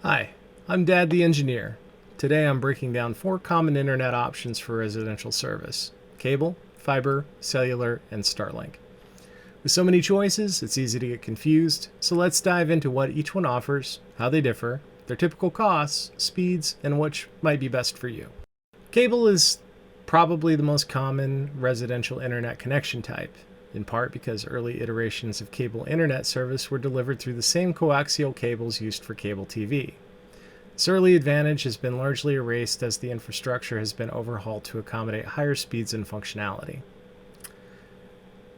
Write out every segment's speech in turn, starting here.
Hi, I'm Dad the Engineer. Today I'm breaking down 4 common internet options for residential service: cable, fiber, cellular, and Starlink. With so many choices, it's easy to get confused, so let's dive into what each one offers, how they differ, their typical costs, speeds, and which might be best for you. Cable is probably the most common residential internet connection type, in part because early iterations of cable internet service were delivered through the same coaxial cables used for cable TV. This early advantage has been largely erased as the infrastructure has been overhauled to accommodate higher speeds and functionality.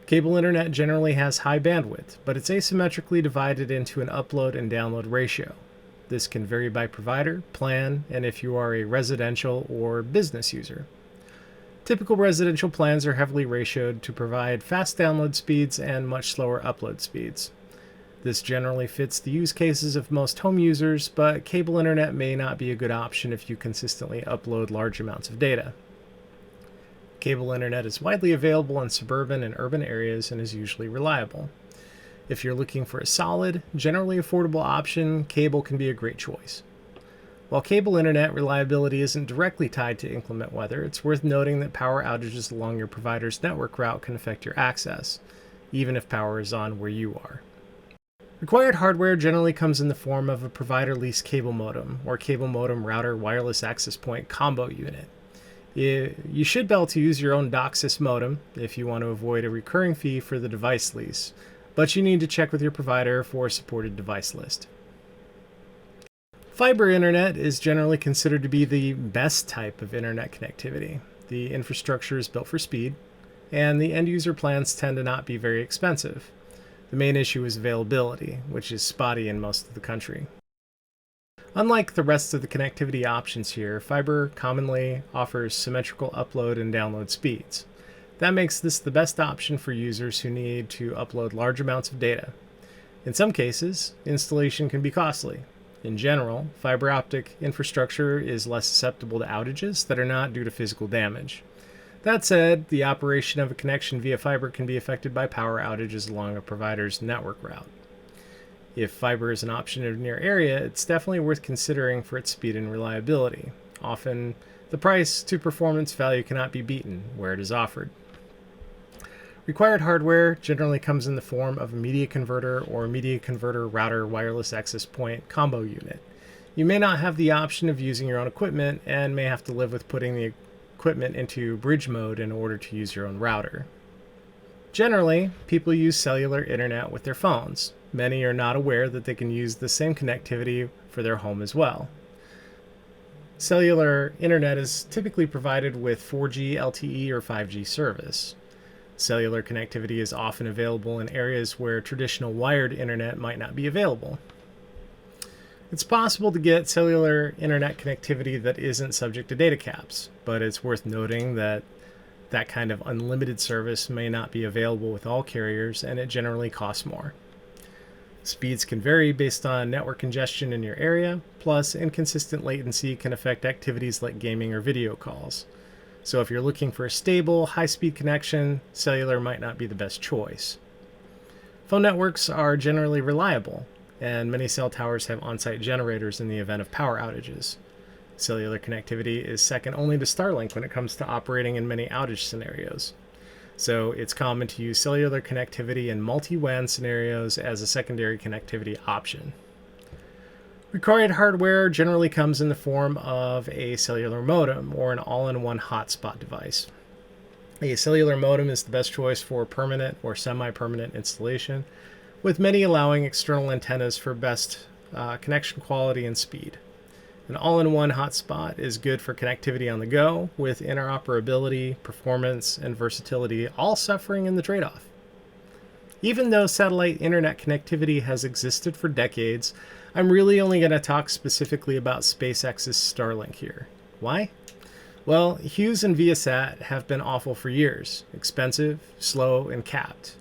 Cable internet generally has high bandwidth, but it's asymmetrically divided into an upload and download ratio. This can vary by provider, plan, and if you are a residential or business user. Typical residential plans are heavily ratioed to provide fast download speeds and much slower upload speeds. This generally fits the use cases of most home users, but cable internet may not be a good option if you consistently upload large amounts of data. Cable internet is widely available in suburban and urban areas and is usually reliable. If you're looking for a solid, generally affordable option, cable can be a great choice. While cable internet reliability isn't directly tied to inclement weather, it's worth noting that power outages along your provider's network route can affect your access, even if power is on where you are. Required hardware generally comes in the form of a provider leased cable modem or cable modem router wireless access point combo unit. You should be able to use your own DOCSIS modem if you want to avoid a recurring fee for the device lease, but you need to check with your provider for a supported device list. Fiber internet is generally considered to be the best type of internet connectivity. The infrastructure is built for speed, and the end user plans tend to not be very expensive. The main issue is availability, which is spotty in most of the country. Unlike the rest of the connectivity options here, fiber commonly offers symmetrical upload and download speeds. That makes this the best option for users who need to upload large amounts of data. In some cases, installation can be costly. In general, fiber optic infrastructure is less susceptible to outages that are not due to physical damage. That said, the operation of a connection via fiber can be affected by power outages along a provider's network route. If fiber is an option in your area, it's definitely worth considering for its speed and reliability. Often, the price to performance value cannot be beaten where it is offered. Required hardware generally comes in the form of a media converter or media converter router wireless access point combo unit. You may not have the option of using your own equipment and may have to live with putting the equipment into bridge mode in order to use your own router. Generally, people use cellular internet with their phones. Many are not aware that they can use the same connectivity for their home as well. Cellular internet is typically provided with 4G, LTE, or 5G service. Cellular connectivity is often available in areas where traditional wired internet might not be available. It's possible to get cellular internet connectivity that isn't subject to data caps, but it's worth noting that that kind of unlimited service may not be available with all carriers, and it generally costs more. Speeds can vary based on network congestion in your area, plus inconsistent latency can affect activities like gaming or video calls. So if you're looking for a stable, high-speed connection, cellular might not be the best choice. Phone networks are generally reliable, and many cell towers have on-site generators in the event of power outages. Cellular connectivity is second only to Starlink when it comes to operating in many outage scenarios. So it's common to use cellular connectivity in multi-WAN scenarios as a secondary connectivity option. Required hardware generally comes in the form of a cellular modem or an all-in-one hotspot device. A cellular modem is the best choice for permanent or semi-permanent installation, with many allowing external antennas for best connection quality and speed. An all-in-one hotspot is good for connectivity on the go, with interoperability, performance, and versatility all suffering in the trade-off. Even though satellite internet connectivity has existed for decades, I'm really only going to talk specifically about SpaceX's Starlink here. Why? Well, Hughes and Viasat have been awful for years, expensive, slow, and capped.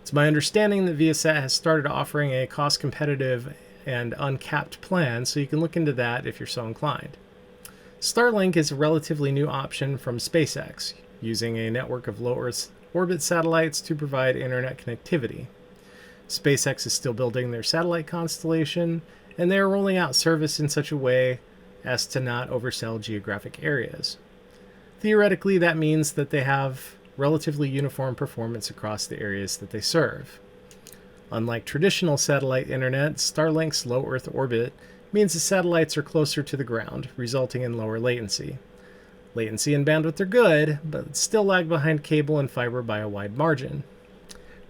It's my understanding that Viasat has started offering a cost-competitive and uncapped plan, so you can look into that if you're so inclined. Starlink is a relatively new option from SpaceX, using a network of low Earth orbit satellites to provide internet connectivity. SpaceX is still building their satellite constellation, and they are rolling out service in such a way as to not oversell geographic areas. Theoretically, that means that they have relatively uniform performance across the areas that they serve. Unlike traditional satellite internet, Starlink's low Earth orbit means the satellites are closer to the ground, resulting in lower latency. Latency and bandwidth are good, but still lag behind cable and fiber by a wide margin.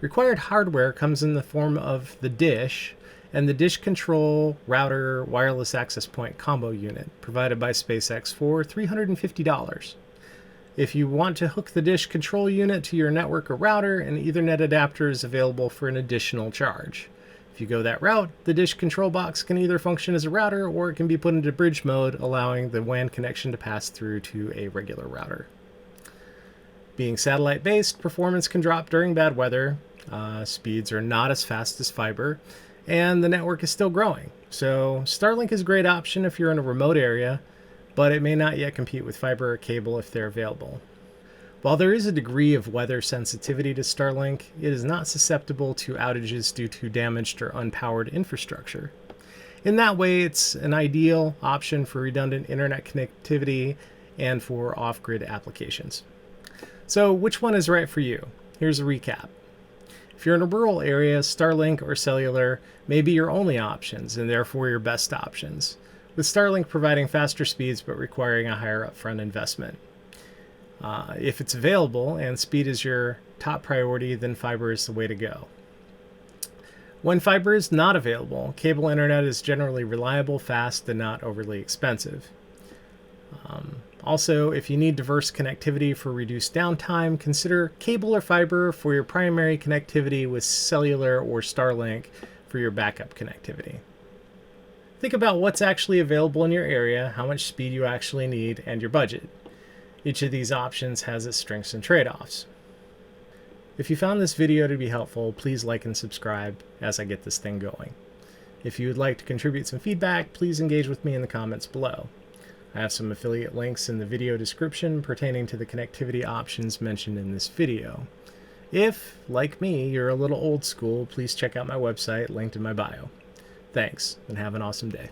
Required hardware comes in the form of the dish and the dish control router wireless access point combo unit provided by SpaceX for $350. If you want to hook the dish control unit to your network or router, an Ethernet adapter is available for an additional charge. If you go that route, the dish control box can either function as a router or it can be put into bridge mode, allowing the WAN connection to pass through to a regular router. Being satellite-based, performance can drop during bad weather, speeds are not as fast as fiber, and the network is still growing. So Starlink is a great option if you're in a remote area, but it may not yet compete with fiber or cable if they're available. While there is a degree of weather sensitivity to Starlink, it is not susceptible to outages due to damaged or unpowered infrastructure. In that way, it's an ideal option for redundant internet connectivity and for off-grid applications. So which one is right for you? Here's a recap. If you're in a rural area, Starlink or cellular may be your only options and therefore your best options, with Starlink providing faster speeds but requiring a higher upfront investment. If it's available and speed is your top priority, then fiber is the way to go. When fiber is not available, cable internet is generally reliable, fast, and not overly expensive. Also, if you need diverse connectivity for reduced downtime, consider cable or fiber for your primary connectivity with cellular or Starlink for your backup connectivity. Think about what's actually available in your area, how much speed you actually need, and your budget. Each of these options has its strengths and trade-offs. If you found this video to be helpful, please like and subscribe as I get this thing going. If you would like to contribute some feedback, please engage with me in the comments below. I have some affiliate links in the video description pertaining to the connectivity options mentioned in this video. If, like me, you're a little old school, please check out my website linked in my bio. Thanks, and have an awesome day.